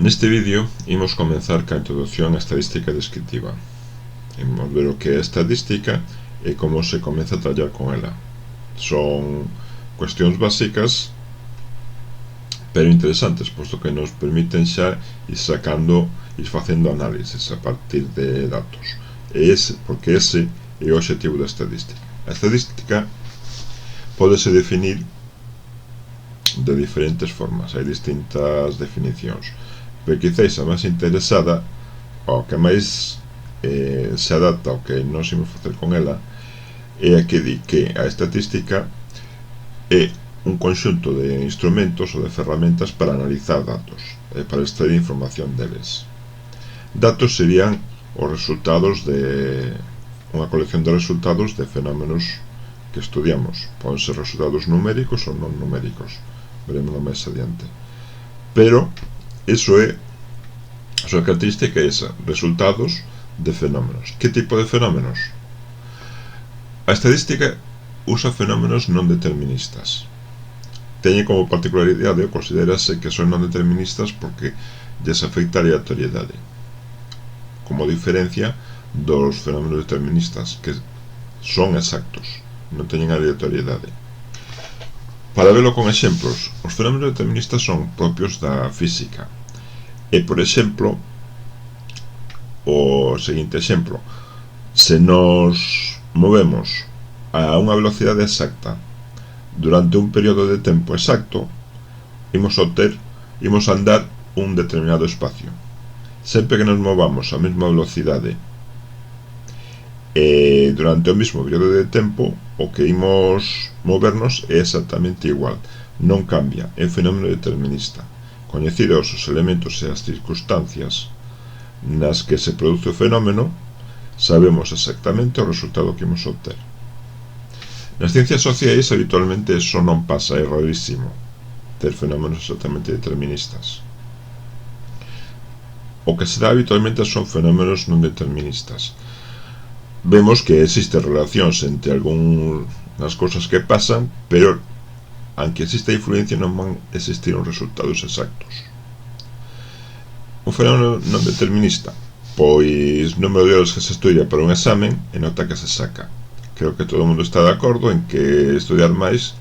Neste vídeo imos comenzar ca introducción á estadística descriptiva. Imos ver o que é estadística e como se comeza a traballar con ela. Son cuestións básicas pero interesantes, posto que nos permiten xa ir sacando, ir facendo análisis a partir de datos. Porque ese é o obxectivo da estadística. A estadística pódese definir de diferentes formas, hai distintas definicións, pero quizáis a máis interesada, o que máis se adapta ao que nos imos facer con ela, é a que di que a estadística é un conxunto de instrumentos ou de ferramentas para analizar datos e para extraer información deles. Datos serían os resultados de unha colección de resultados de fenómenos que estudiamos. Poden ser resultados numéricos ou non numéricos, veremos máis adiante, pero iso é a súa característica, é esa: resultados de fenómenos. Que tipo de fenómenos? A estadística usa fenómenos non deterministas. Teñe como particularidade, considerase que son non deterministas porque lles afecta a aleatoriedade, como diferencia dos fenómenos deterministas, que son exactos, non teñen aleatoriedade. Para verlo con exemplos, os fenómenos deterministas son propios da física. E, por exemplo, o seguinte exemplo: se nos movemos a unha velocidade exacta durante un período de tempo exacto, imos andar un determinado espacio. Sempre que nos movamos a mesma velocidade durante o mesmo período de tempo, o que imos movernos é exactamente igual, non cambia, é un fenómeno determinista. Coñecidos os elementos e as circunstancias nas que se produce o fenómeno, sabemos exactamente o resultado que imos obter. Nas ciencias sociais habitualmente iso non pasa, é rarísimo ter fenómenos exactamente deterministas. O que se dá habitualmente son fenómenos non deterministas. Vemos que existen relacións entre algunhas cousas que pasan, pero aunque exista influencia non van existir os resultados exactos. Un fenómeno non determinista, pois número de horas que se estudia para un examen e nota que se saca. Creo que todo o mundo está de acordo en que estudiar máis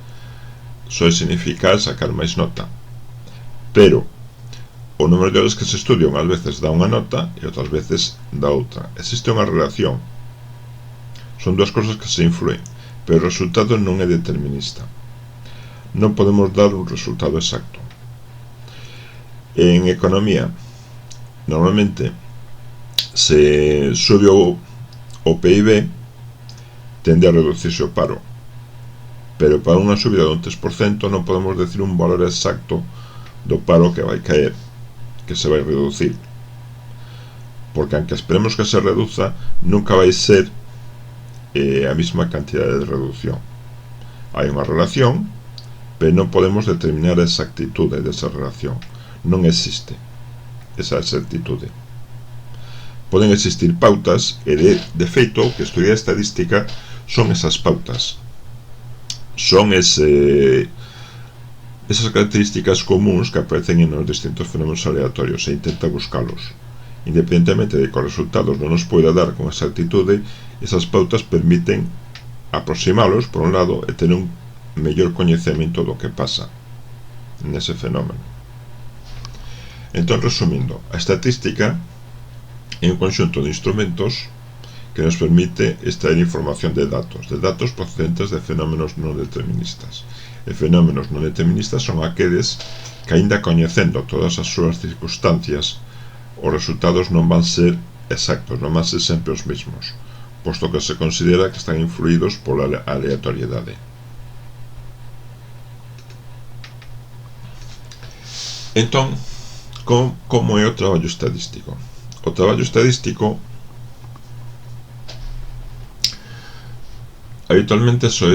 só significar sacar máis nota, pero o número de horas que se estudia unhas veces dá unha nota e outras veces dá outra. Existe unha relación, son dúas cousas que se influen, pero o resultado non é determinista. Non podemos dar un resultado exacto. En economía, normalmente se sube o PIB, tende a reducirse o paro, pero para unha subida dun 3% non podemos decir un valor exacto do paro que vai caer, que se vai reducir, porque aunque esperemos que se reduza, nunca vai ser a mesma cantidade de reducción. Hai unha relación, pero non podemos determinar a exactitude desa relación. Non existe esa exactitude. Poden existir pautas e de feito o que estudia estadística son esas pautas, son esas características comuns que aparecen en os distintos fenómenos aleatorios e intenta buscalos. Independentemente de que os resultados non nos poida dar con exactitude, esas pautas permiten aproximalos por un lado e ter un mellor coñecemento do que pasa nese fenómeno. Entón, resumindo, a estadística é un conxunto de instrumentos que nos permite extraer información de datos procedentes de fenómenos non deterministas. E fenómenos non deterministas son aqueles que, aínda coñecendo todas as súas circunstancias, os resultados non van ser exactos, non van ser sempre os mesmos, posto que se considera que están influídos pola aleatoriedade. Entón, como é o traballo estadístico? O traballo estadístico habitualmente só é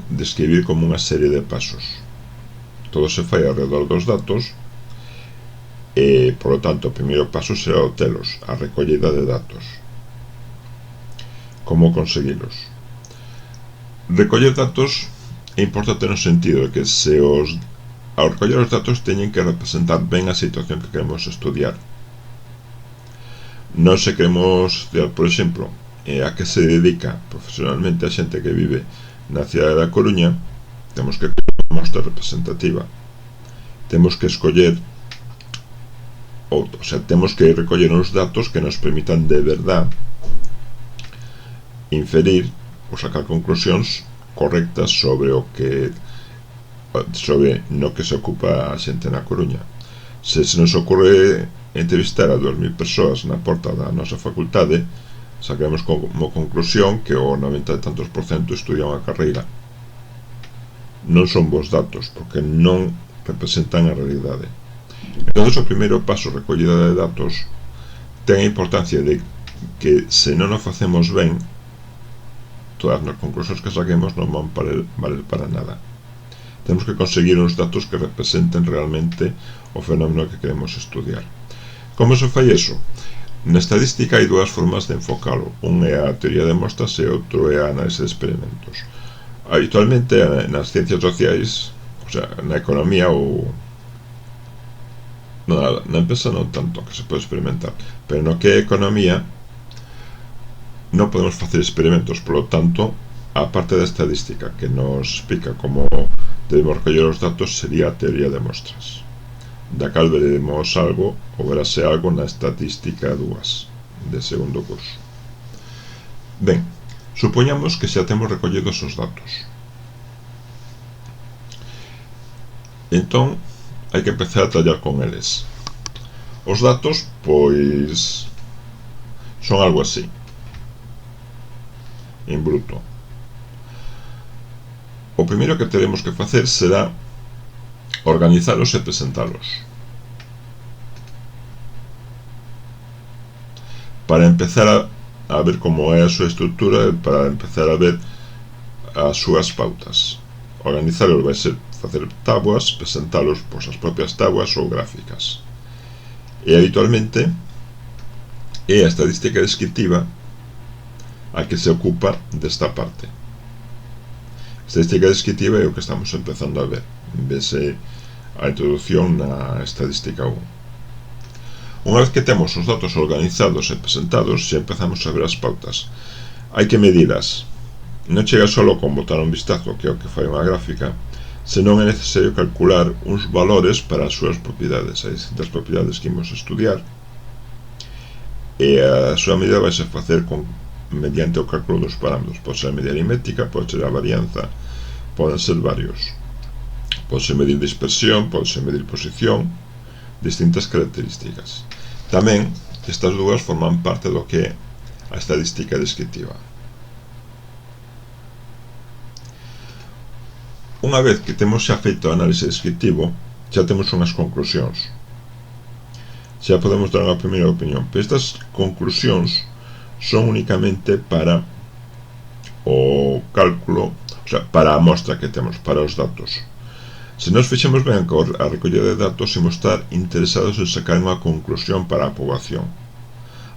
describir como unha serie de pasos. Todo se fai alrededor dos datos e, polo tanto, o primeiro paso será obtelos, a recollida de datos. Como conseguilos? Recoller datos é importante no sentido de que se os ao recoller os datos teñen que representar ben a situación que queremos estudiar. Non se queremos estudiar, por exemplo, a que se dedica profesionalmente a xente que vive na cidade da Coruña, temos que ter unha mostra representativa. Temos que escoller, o sea, temos que recoller uns datos que nos permitan de verdad inferir ou sacar conclusións correctas sobre no que se ocupa a xente na Coruña. Se nos ocorre entrevistar a 2000 persoas na porta da nosa facultade, sacaremos como conclusión que o 90 e tantos % estudian a carreira. Non son bons datos, porque non representan a realidade. Entón, o primeiro paso, recollida de datos, ten a importancia de que se non o facemos ben, todas as conclusións que saquemos non van valer para nada. Temos que conseguir uns datos que representen realmente o fenómeno que queremos estudiar. Como se fai iso? Na estadística hai dúas formas de enfocalo. Un é a teoría de mostras e outro é a análise de experimentos. Habitualmente nas ciencias sociais, o sea, na economía ou na empresa non tanto, que se pode experimentar, pero no que é economía non podemos facer experimentos, polo tanto a parte da estadística que nos explica como debemos recoller os datos sería a teoría de mostras, da cal veremos algo ou verase algo na estatística 2 de segundo curso. Ben, supoñamos que xa temos recollidos os datos, entón hai que empezar a traballar con eles. Os datos, pois, son algo así, en bruto. O primeiro que teremos que facer será organizalos e presentalos. Para empezar a ver como é a súa estrutura e para empezar a ver as súas pautas. Organizalos vai ser facer tábuas, presentalos pois as propias tábuas ou gráficas. E habitualmente é a estadística descriptiva a que se ocupa desta parte. Estadística descriptiva é o que estamos empezando a ver. Vese a introducción na estadística 1. Unha vez que temos os datos organizados e presentados, xa empezamos a ver as pautas. Hai que medilas. Non chega só con botar un vistazo, que é o que fai unha gráfica, senón é necesario calcular uns valores para as súas propiedades, as distintas propiedades que imos estudiar, e a súa medida vai ser facer mediante o cálculo dos parámetros. Pode ser a medida aritmética, pode ser a varianza, poden ser varios. Pode ser medir dispersión, pode ser medir posición, distintas características. Tamén, estas dúas forman parte do que é a estadística descriptiva. Unha vez que temos xa feito o análise descriptivo, xa temos unhas conclusións. Xa podemos dar unha primeira opinión, pero estas conclusións son únicamente para o cálculo, o sea, para a mostra que temos, para os datos. Se nos fixemos ben a recollida de datos, imos estar interesados en sacar unha conclusión para a poboación.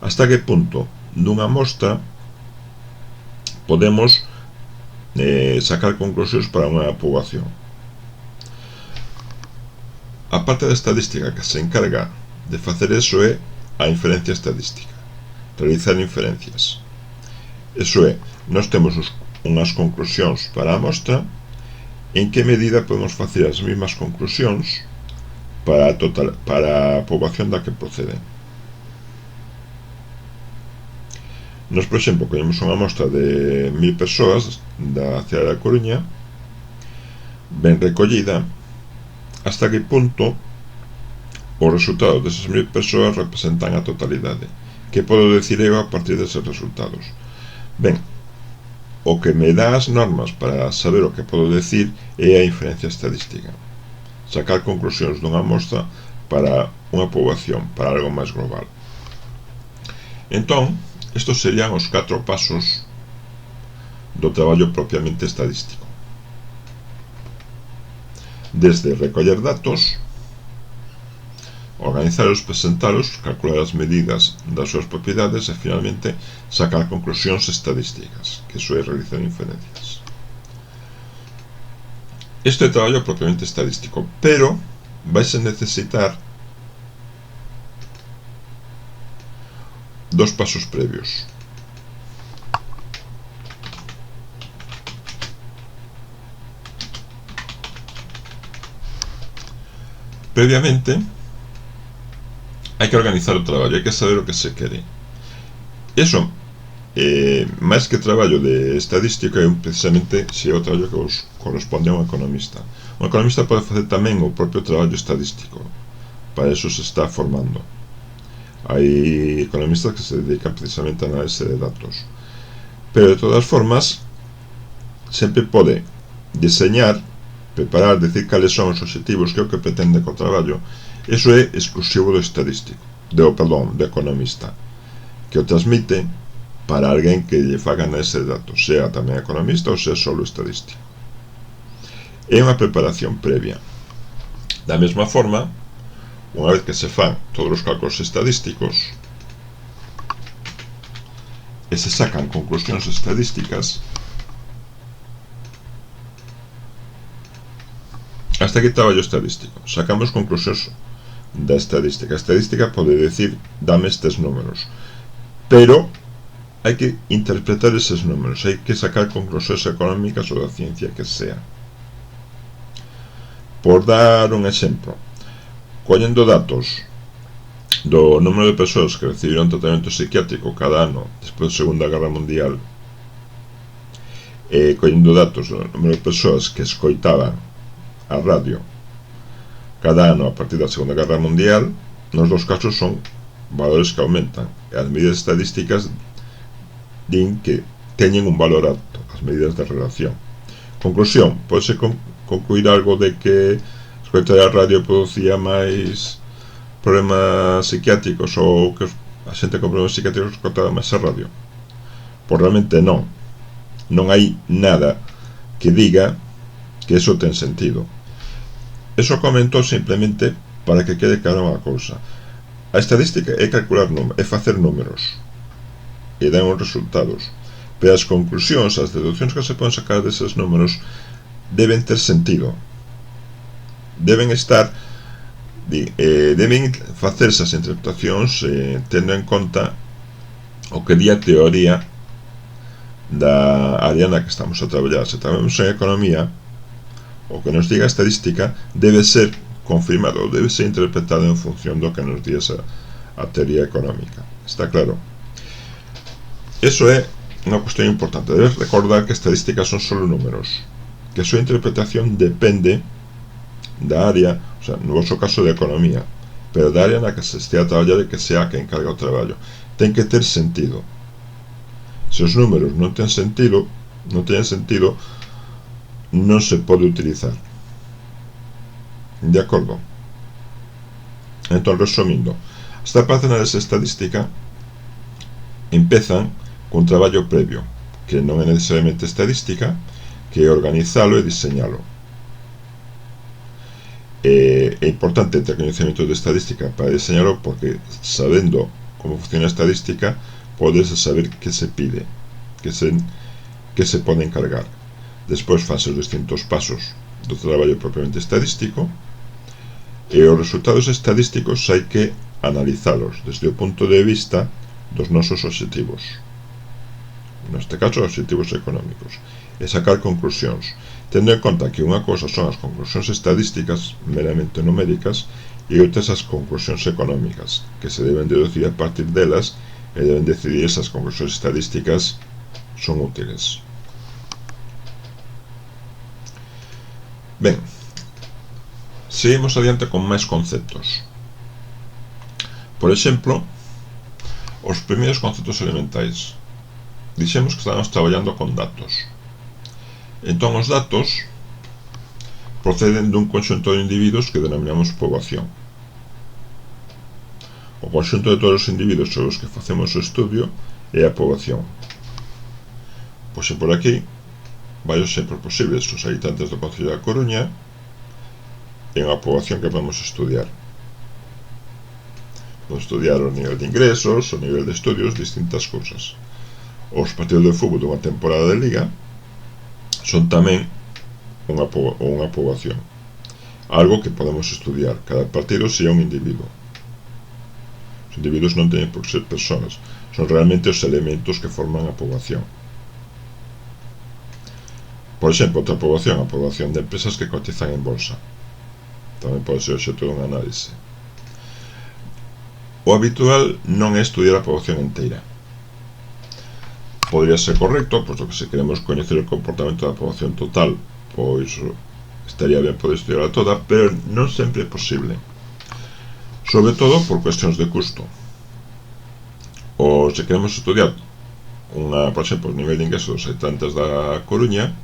Hasta que punto dunha mostra podemos sacar conclusións para unha poboación. A parte da estadística que se encarga de facer eso é a inferencia estadística, realizar inferencias. Eso é, nós temos unhas conclusións para a mostra, en que medida podemos facer as mesmas conclusións para a poboación da que proceden. Nos, por exemplo, collemos unha mostra de 1000 persoas da cidade da Coruña, ben recollida, hasta que punto os resultados desas 1000 persoas representan a totalidade. Que podo decir eu a partir deses resultados? Ben, o que me dá as normas para saber o que podo decir é a inferencia estadística. Sacar conclusións dunha mostra para unha poboación, para algo máis global. Entón, estos serían os 4 pasos do traballo propiamente estadístico. Desde recoller datos, organizalos, presentalos, calcular as medidas das súas propiedades e, finalmente, sacar conclusións estadísticas, que iso é realizar inferencias. Este traballo propiamente estadístico, pero vais a necesitar dos pasos previos. Previamente hai que organizar o traballo, hai que saber o que se quere. Eso, máis que traballo de estadística, é precisamente se é o traballo que os corresponde a un economista. Un economista pode facer tamén o propio traballo estadístico, para eso se está formando. Hai economistas que se dedican precisamente a análise de datos, pero de todas formas sempre pode diseñar, preparar, decir cales son os obxectivos, que é o que pretende co traballo. Eso é exclusivo do estadístico, do economista, que o transmite para alguén que lle faga análise de datos, sea tamén economista ou sea solo estadístico. É unha preparación previa. Da mesma forma, unha vez que se fan todos os cálculos estadísticos e se sacan conclusións estadísticas, hasta aquí traballo estadístico. Sacamos conclusións da estadística. A estadística pode decir, dame estes números, pero hai que interpretar eses números, hai que sacar conclusións económicas ou da ciencia que sea. Por dar un exemplo, collendo datos do número de persoas que recibiron tratamento psiquiátrico cada ano despois da Segunda Guerra Mundial, e collendo datos do número de persoas que escoitaban a radio cada ano a partir da Segunda Guerra Mundial, nos dos casos son valores que aumentan, e as medidas estadísticas din que teñen un valor alto, as medidas de relación. Conclusión, pode concluir algo de que escoitar a radio producía máis problemas psiquiátricos, ou que a xente con problemas psiquiátricos escoitaba máis a radio? Pois realmente non hai nada que diga que eso ten sentido. Eso comentou simplemente para que quede clara unha cousa. A estadística é calcular números, é facer números e dan os resultados, pero as conclusións, as deduccións que se poden sacar deses números deben ter sentido, deben estar deben facerse as interpretacións tendo en conta o que di a teoría da área na que estamos a traballar. Se traballamos en economía, o que nos diga a estadística debe ser confirmado, debe ser interpretado en función do que nos di a teoría económica. Está claro? Eso é unha cuestión importante. Debes recordar que estadísticas son solo números, que a súa interpretación depende da área, o sea, no vosso caso de economía, pero da área na que se estea a traballar e que sea que encarga o traballo. Ten que ter sentido. Se os números non teñen sentido, non se pode utilizar. De acordo? Entón, resumindo, as etapas de análise estadística empezan cun traballo previo, que non é necesariamente estadística, que é organizalo e diseñalo. É importante ter coñecemento de estadística para diseñalo, porque sabendo como funciona a estadística podes saber que se pide, que se pode encargar. Despois fanse os distintos pasos do traballo propiamente estadístico, e os resultados estadísticos hai que analizalos desde o punto de vista dos nosos obxectivos, neste caso obxectivos económicos, e sacar conclusións, tendo en conta que unha cosa son as conclusións estadísticas meramente numéricas e outras as conclusións económicas, que se deben deducir a partir delas e deben decidir esas conclusións estadísticas son útiles. Ben, seguimos adiante con máis conceptos. Por exemplo, os primeiros conceptos elementais. Dixemos que estamos traballando con datos. Entón, os datos proceden dun conxunto de individuos que denominamos poboación. O conxunto de todos os individuos sobre os que facemos o estudio é a poboación. Pois por aquí varios exemplos posibles. Os habitantes do Concello da Coruña é unha poboación que vamos estudiar. Vamos estudiar o nivel de ingresos, o nivel de estudios, distintas cousas. Os partidos de fútbol dunha temporada de liga son tamén unha poboación. Algo que podemos estudiar. Cada partido sería un individuo. Os individuos non teñen por ser persoas, son realmente os elementos que forman a poboación. Por exemplo, outra poboación, a poboación de empresas que cotizan en bolsa. Tamén pode ser obxecto dunha análise. O habitual non é estudiar a poboación inteira. Podría ser correcto, posto que se queremos coñecer o comportamento da poboación total, pois estaría ben poder estudiarla toda, pero non sempre é posible. Sobre todo por cuestións de custo. Ou se queremos estudiar por exemplo, o nivel de ingreso dos habitantes da Coruña,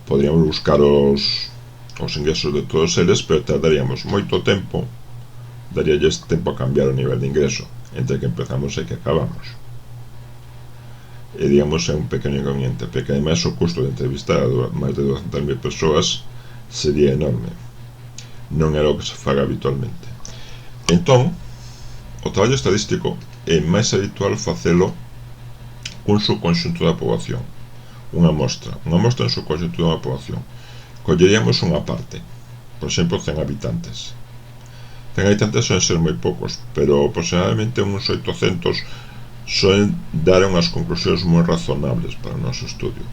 podríamos buscar os ingresos de todos eles, pero tardaríamos moito tempo, daríalles tempo a cambiar o nivel de ingreso entre que empezamos e que acabamos. E digamos é un pequeno inconveniente, porque ademais o custo de entrevistar a máis de 200.000 persoas sería enorme, non era o que se faga habitualmente. Entón, o traballo estadístico é máis habitual facelo cun subconxunto da poboación, unha mostra en subconxunto dunha poboación. Colleríamos unha parte, por exemplo 100 habitantes. 100 habitantes soen ser moi poucos, pero aproximadamente uns 800 soen dar unhas conclusións moi razonables para o noso estudio.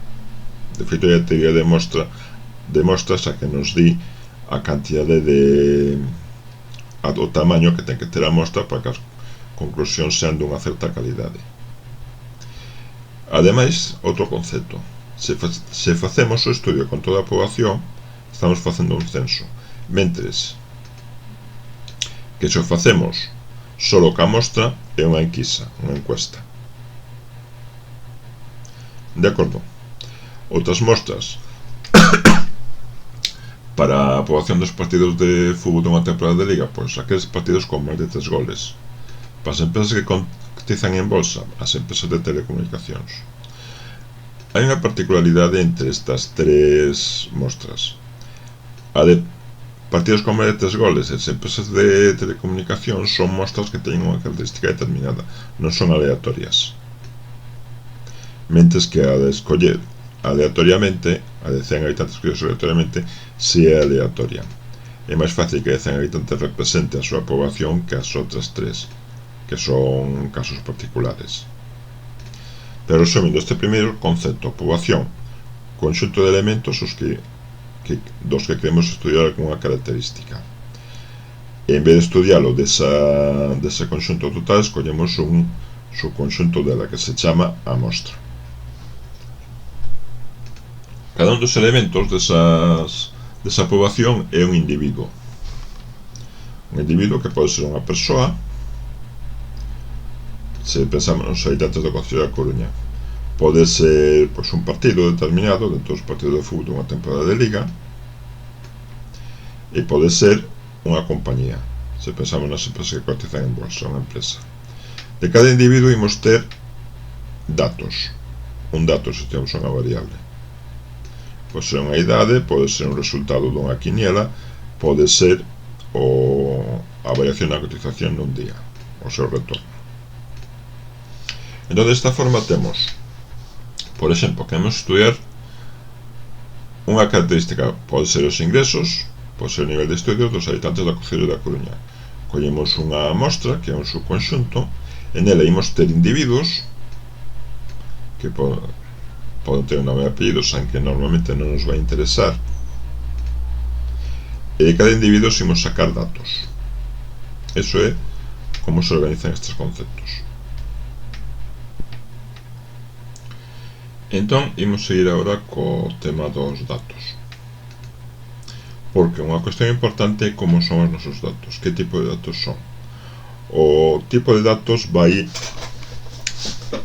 De feito, a teoría de mostras a que nos di a cantidade o tamaño que ten que ter a mostra para que as conclusións sean dunha certa calidade. Ademais, outro concepto, se facemos o estudio con toda a poboación, estamos facendo un censo, mentres que se o facemos solo ca mostra é unha enquisa, unha encuesta. De acordo? Outras mostras para a poboación dos partidos de fútbol dunha temporada de liga, pois aqueles partidos con máis de 3 goles. Para as empresas que cotizan en bolsa, as empresas de telecomunicacións. Hai unha particularidade entre estas tres mostras. A de partidos con máis de 3 goles e as empresas de telecomunicacións son mostras que teñen unha característica determinada, non son aleatorias. Mentres que a de escoller aleatoriamente, a de 100 habitantes escollidos aleatoriamente, si é aleatoria. É máis fácil que de 100 habitantes represente a súa poboación que as outras tres, que son casos particulares. Pero resumindo, este primeiro concepto, poboación, conxunto de elementos dos que queremos estudiar algunha característica. En vez de estudialo dese conxunto total, escollemos un subconxunto dela que se chama a mostra. Cada un dos elementos desa poboación é un individuo. Un individuo que pode ser unha persoa, se pensamos nos habitantes do Concello da Coruña, pode ser pois, un partido determinado dentro dos partidos de fútbol dunha temporada de liga, e pode ser unha compañía, se pensamos nas empresas que cotizan en bolsa, unha empresa. De cada individuo imos ter datos. Un dato se temos unha variable. Pode ser unha idade, pode ser un resultado dunha quiniela, pode ser a variación da cotización nun día, o seu retorno. Entón, desta forma temos, por exemplo, queremos estudiar unha característica, pode ser os ingresos, pode ser o nivel de estudios dos habitantes do Concello da Coruña. Collemos unha mostra, que é un subconxunto, e nela imos ter individuos que poden ter un nome e apellidos, aunque normalmente non nos vai interesar, e de cada individuo imos sacar datos. Eso é como se organizan estes conceptos. Entón, imos seguir agora co tema dos datos, porque unha cuestión importante é como son os nosos datos, que tipo de datos son. O tipo de datos vai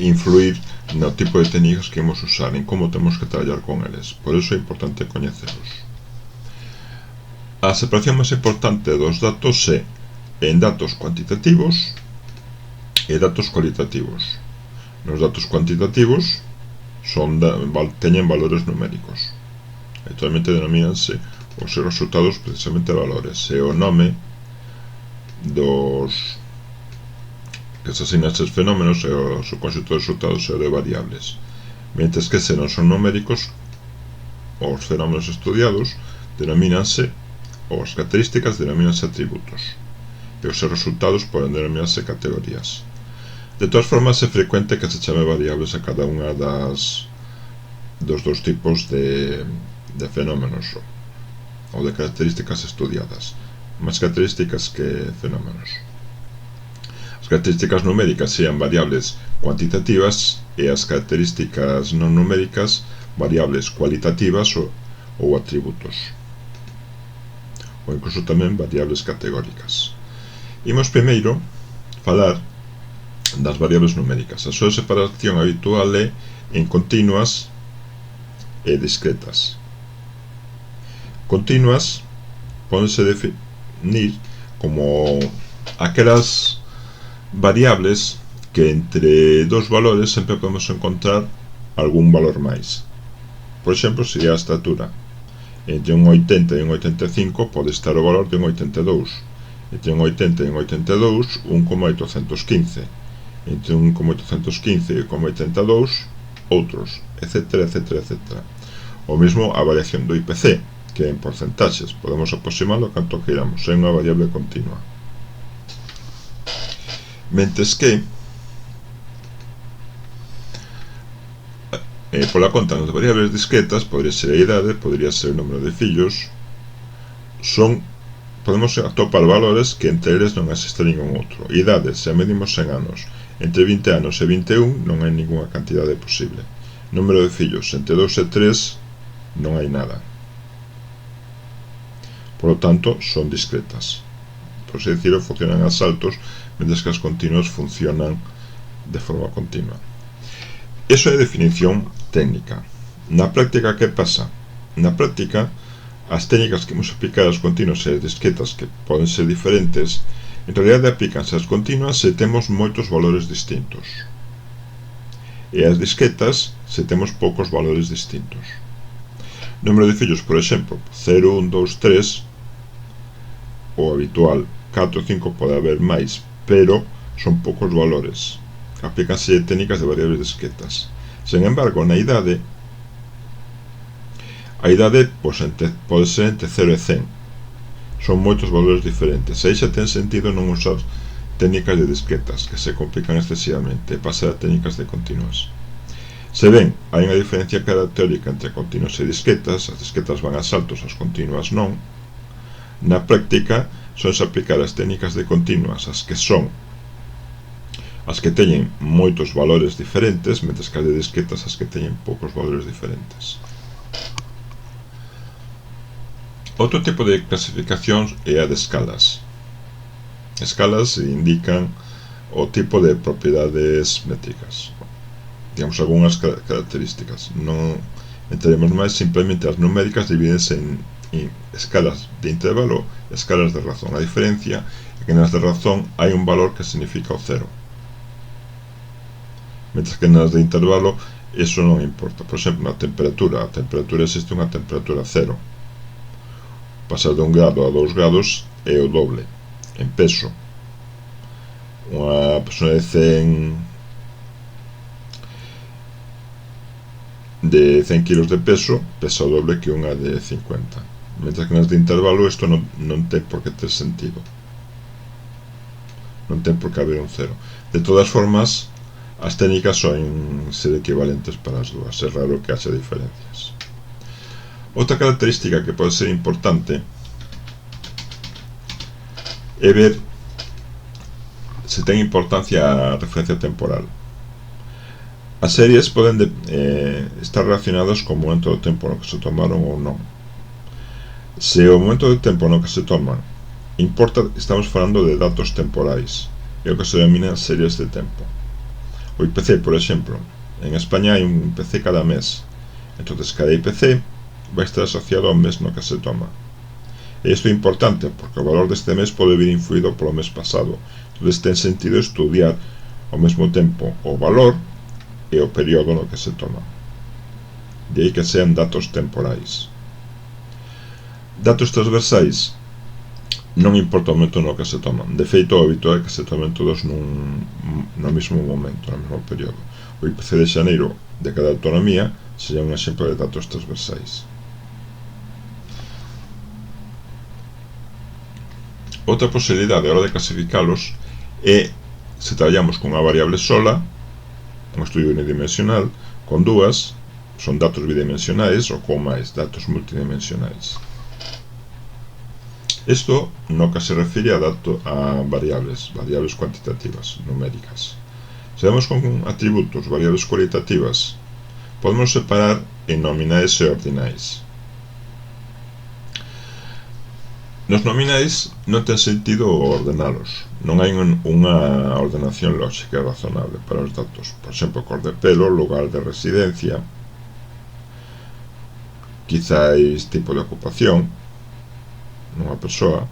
influir no tipo de técnicas que imos usar, en como temos que traballar con eles, por iso é importante coñecelos. A separación máis importante dos datos é en datos cuantitativos e datos cualitativos. Nos datos cuantitativos teñen valores numéricos. Actualmente denomínanse os seus resultados precisamente valores, e o nome dos que se asignan estes fenómenos e o seu conxunto de resultados é de variables, mentres que se non son numéricos os fenómenos estudiados denomínanse, ou as características denomínanse atributos, e os seus resultados poden denominarse categorías. De todas formas, é frecuente que se chame variables a cada unha dos dous tipos de fenómenos ou de características estudiadas, máis características que fenómenos. As características numéricas sean variables cuantitativas e as características non numéricas variables cualitativas ou atributos, ou incluso tamén variables categóricas. Imos primeiro falar das variables numéricas. A súa separación habitual é en continuas e discretas. Continuas pódense definir como aquelas variables que entre dos valores sempre podemos encontrar algún valor máis. Por exemplo, sería a estatura. Entre un 80 e un 85 pode estar o valor de un 82. Entre un 80 e un 82, 1,815. Entre 1,815 e 1,82 outros, etc, etc, etc. O mesmo a variación do IPC, que en porcentaxes podemos aproximalo canto queiramos, é unha variable continua. Mentes que pola conta nas variables discretas podría ser a idade, podría ser o número de fillos, podemos atopar valores que entre eles non existe ningún outro. Idade, se a medimos en anos, entre 20 anos e 21 non hai ninguna cantidade posible. Número de fillos, entre 2 e 3 non hai nada. Por lo tanto, son discretas. Por así decirlo, funcionan a saltos, mentres que as continuas funcionan de forma continua. Eso é definición técnica. Na práctica, que pasa? Na práctica, as técnicas que imos aplicar as continuas e as discretas, que poden ser diferentes, en realidade aplícanse as continuas se temos moitos valores distintos, e as discretas se temos poucos valores distintos. Número de fillos, por exemplo, 0, 1, 2, 3, o habitual 4, 5, pode haber máis, pero son poucos valores. Aplícanse técnicas de variables discretas. Sen embargo, na idade, a idade pode ser entre 0 e 100. Son moitos valores diferentes. Aí xa ten sentido non usar técnicas de discretas, que se complican excesivamente, e pasar a técnicas de continuas. Se ben, hai unha diferencia característica entre continuas e discretas, as discretas van a saltos, as continuas non. Na práctica, son se aplicar as técnicas de continuas, as que teñen moitos valores diferentes, mentres que as de discretas as que teñen poucos valores diferentes. Outro tipo de clasificación é a de escalas. Escalas indican o tipo de propiedades métricas, digamos, algunhas características. Non entraremos máis, simplemente as numéricas divídense en escalas de intervalo e escalas de razón. A diferencia é que nas de razón hai un valor que significa o cero, mentres que nas de intervalo eso non importa. Por exemplo, na temperatura, a temperatura existe unha temperatura cero. Pasar de 1 grado a 2 grados é o doble. En peso, unha persona de 100 kilos de peso pesa o doble que unha de 50. Mentre que nas de intervalo isto non ten por que ter sentido. Non ten por que haber un cero. De todas formas, as técnicas son ser equivalentes para as dúas. É raro que haxa diferencias. Outra característica que pode ser importante é ver se ten importancia a referencia temporal. As series poden estar relacionadas co momento do tempo no que se tomaron ou non. Se o momento do tempo no que se toman importa, estamos falando de datos temporais, é o que se denomina series de tempo. O IPC, por exemplo, en España hai un IPC cada mes, entonces cada IPC vai estar asociado ao mes no que se toma. E isto é importante porque o valor deste mes pode vir influído polo mes pasado. Entón ten sentido estudiar ao mesmo tempo o valor e o período no que se toma. De aí que sean datos temporais. Datos transversais, non importa o momento no que se toman. De feito, o habitual é que se tomen todos no mesmo momento, no mesmo período. O IPC de xaneiro de cada autonomía sería un exemplo de datos transversais. Outra posibilidade a hora de clasificalos é se traballamos cunha variable sola, un estudio unidimensional, con dúas, son datos bidimensionais, ou con máis datos multidimensionais. Isto no que se refire a variables cuantitativas, numéricas. Se vemos con atributos, variables cualitativas, podemos separar en nominais e ordinais. Nos nominais non ten sentido ordenalos, non hai unha ordenación lógica e razonable para os datos. Por exemplo, cor de pelo, lugar de residencia, quizáis tipo de ocupación nunha persoa.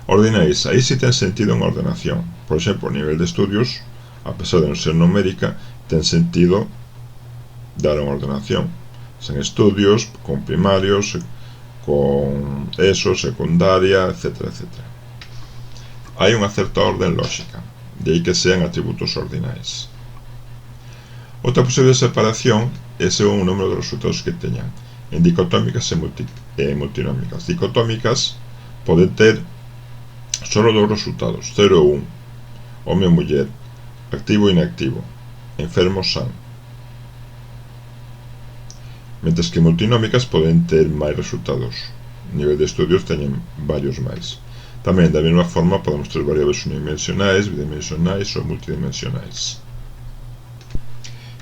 Ordinais, aí si ten sentido unha ordenación. Por exemplo, o nivel de estudios, a pesar de non ser numérica, ten sentido dar unha ordenación. Sen estudios, con primarios, con ESO, secundaria, etc. Hai unha certa orden lógica, de aí que sean atributos ordinais. Outra posible separación é según o número de resultados que teñan, en dicotómicas e multinómicas. Dicotómicas poden ter só dous resultados, 0 e 1, home e muller, activo e inactivo, enfermo e san. Mentres que multinómicas poden ter máis resultados, nivel de estudios teñen varios máis. Tamén, da mesma forma, podemos ter variables unidimensionais, bidimensionais ou multidimensionais.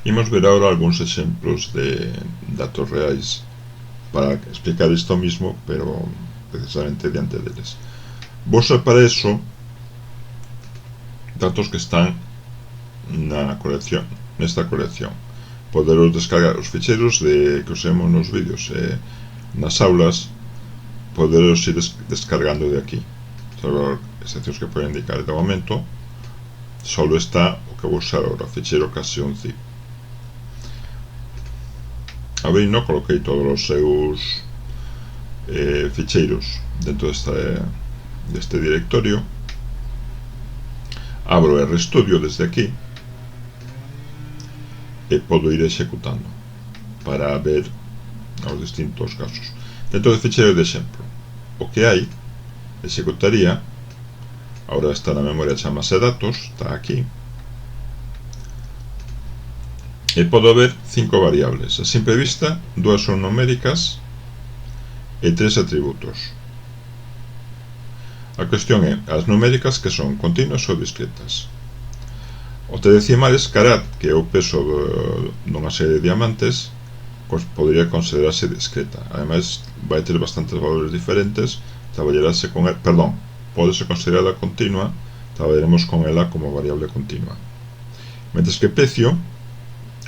Imos ver agora algúns exemplos de datos reais para explicar isto mismo, pero precisamente diante deles. Vou usar para eso datos que están nesta colección. Poderos descargar os ficheiros que usemos nos vídeos e nas aulas, poderos ir descargando de aquí. Só excepcións que poden indicar de momento, só está o que vou usar agora, o ficheiro ocasión zip. Abrindo, coloquei todos os seus ficheiros dentro deste directorio. Abro RStudio desde aquí e podo ir executando para ver os distintos casos. Dentro do ficheiro de exemplo, o que hai, executaría, agora está na memoria, chamase datos, está aquí, e podo ver 5 variables. A simple vista, 2 son numéricas e 3 atributos. A cuestión é, as numéricas que son continuas ou discretas. O de decimales, carat, que é o peso dunha serie de diamantes, podría considerarse discreta. Ademais, vai ter bastantes valores diferentes, traballarase con ela, perdón, podese considerada continua, traballaremos con ela como variable continua. Mentres que precio,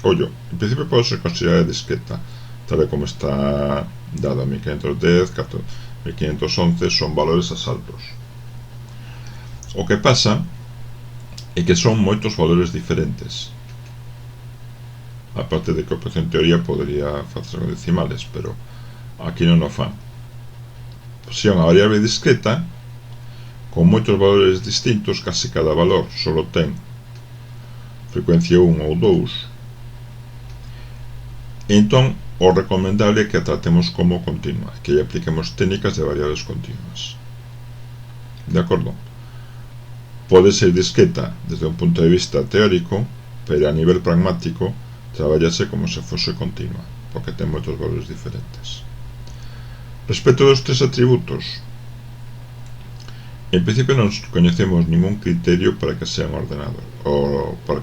ollo, en principio pode ser considerada discreta, tal como está dado 1510, 1511, son valores asaltos. O que pasa é que son moitos valores diferentes, aparte de que a operación teoría podría facer con decimales, pero aquí non o fan. Se é unha variable discreta con moitos valores distintos, casi cada valor só ten frecuencia 1 ou 2, entón o recomendable é que a tratemos como continua, que lle apliquemos técnicas de variables continuas. De acordo? Pode ser discreta desde un punto de vista teórico, pero a nivel pragmático traballase como se fose continua, porque ten moitos valores diferentes. Respecto dos 3 atributos, en principio non coñecemos ningún criterio para que sean ordenados ou para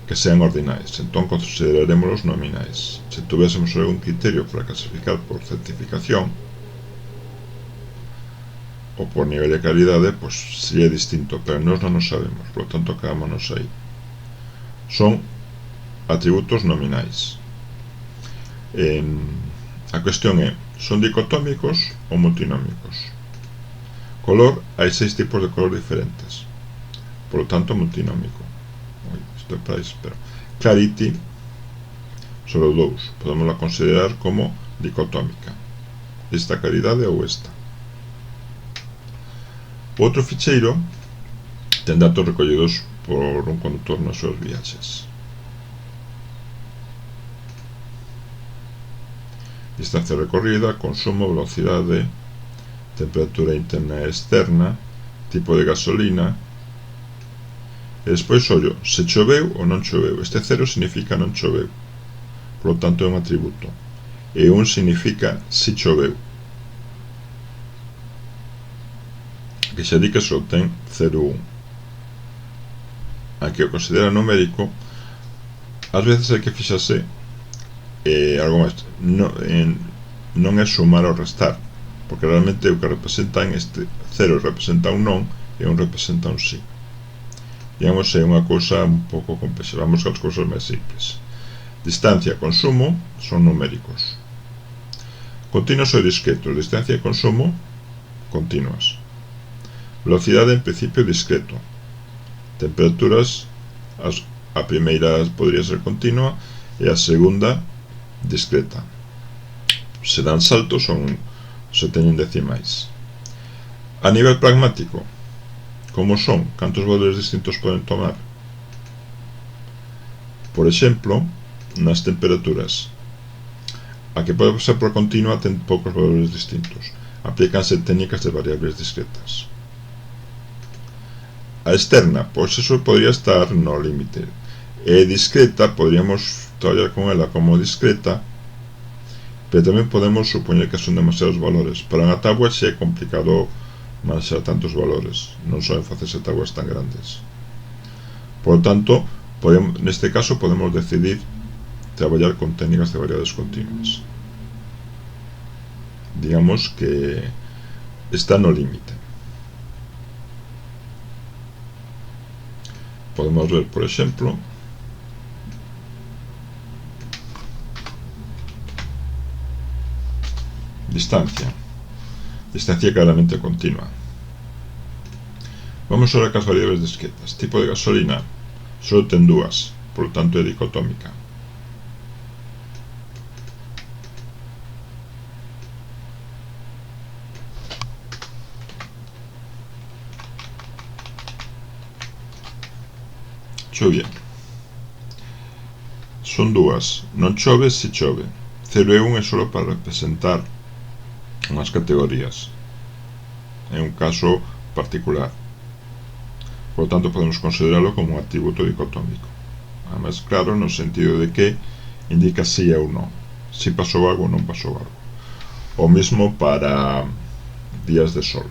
que sean ordinais, entón consideraremos os nominais. Se tuviésemos algún criterio para clasificar por certificación ou por nivel de calidade, pois sería distinto, pero nós non o sabemos, por lo tanto quedámonos aí. Son atributos nominais. A cuestión é, son dicotómicos ou multinómicos? Color, hai 6 tipos de color diferentes, por lo tanto multinómico. Isto é para iso, pero clarity, solo 2, podemos la considerar como dicotómica, esta calidade ou esta. O outro ficheiro ten datos recollidos por un conductor nas súas viaxes. Distancia recorrida, consumo, velocidade, temperatura interna e externa, tipo de gasolina, e despois ollo se choveu ou non choveu. Este 0 significa non choveu, por lo tanto é un atributo, e 1 significa si choveu, que xa di que só ten 0 1. Aquí o considera numérico, ás veces hai que fixarse algo máis, non é sumar ou restar, porque realmente o que representa en este 0 representa un non e un representa un sí. Digamos, é unha cousa un pouco complexa. Vamos ás cousas máis simples. Distancia e consumo son numéricos. Continuos ou discretos. Distancia e consumo continuas. Velocidade en principio discreto. Temperaturas, a primeira podría ser continua e a segunda discreta. Se dan saltos se teñen decimais. A nivel pragmático, como son? Cantos valores distintos poden tomar? Por exemplo, nas temperaturas, a que pode pasar por continua ten poucos valores distintos. Aplícanse técnicas de variables discretas. A externa, pois eso podría estar no límite. E discreta, podríamos traballar con ela como discreta, pero tamén podemos supoñer que son demasiados valores. Para unha tábua xe é complicado manexar tantos valores, non soen facerse tábuas tan grandes. Por lo tanto, neste caso podemos decidir traballar con técnicas de variables continuas. Digamos que está no límite. Podemos ver, por exemplo, distancia claramente continua. Vamos ahora cas variables discretas. Tipo de gasolina só ten dúas, por lo tanto é dicotómica. Chovia son dúas, non chove se chove. 0 e 1 é só para representar unhas categorías, é un caso particular, por lo tanto podemos considerarlo como un atributo dicotómico, además claro no sentido de que indica si ou non, si pasou algo ou non pasou algo. O mesmo para días de sol.